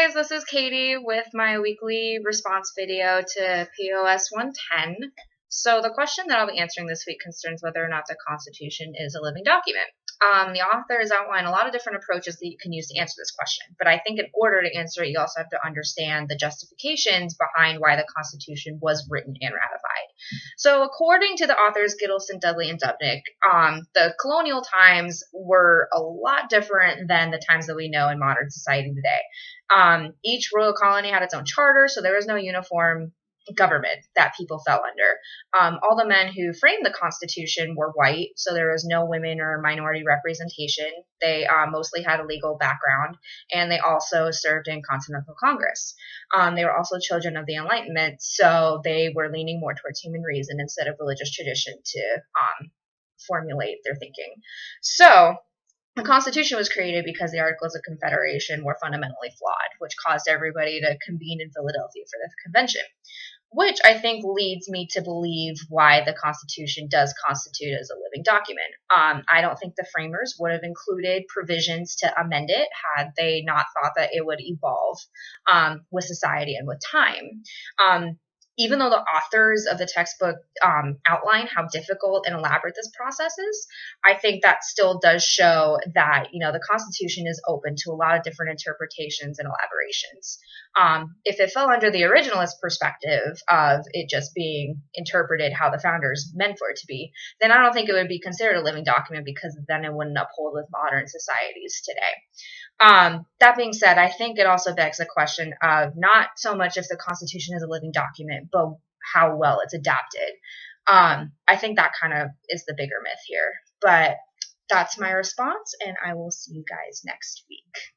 guys, this is Katie with my weekly response video to POS 110. So the question that I'll be answering this week concerns whether or not the Constitution is a living document. The authors outline a lot of different approaches that you can use to answer this question, but I think in order to answer it, you also have to understand the justifications behind why the Constitution was written and ratified. So according to the authors Gittleson, Dudley, and Dubnik, the colonial times were a lot different than the times that we know in modern society today. Each royal colony had its own charter, so there was no uniform government that people fell under. All the men who framed the Constitution were white, so there was no women or minority representation. They mostly had a legal background, and they also served in Continental Congress. They were also children of the Enlightenment, so they were leaning more towards human reason instead of religious tradition to formulate their thinking. So the Constitution was created because the Articles of Confederation were fundamentally flawed, which caused everybody to convene in Philadelphia for the convention, which I think leads me to believe why the Constitution does constitute as a living document. I don't think the framers would have included provisions to amend it had they not thought that it would evolve with society and with time. Even though the authors of the textbook outline how difficult and elaborate this process is, I think that still does show that, the Constitution is open to a lot of different interpretations and elaborations. If it fell under the originalist perspective of it just being interpreted how the founders meant for it to be, then I don't think it would be considered a living document, because then it wouldn't uphold with modern societies today. That being said, I think it also begs the question of not so much if the Constitution is a living document, but how well it's adapted. I think that kind of is the bigger myth here. But that's my response, and I will see you guys next week.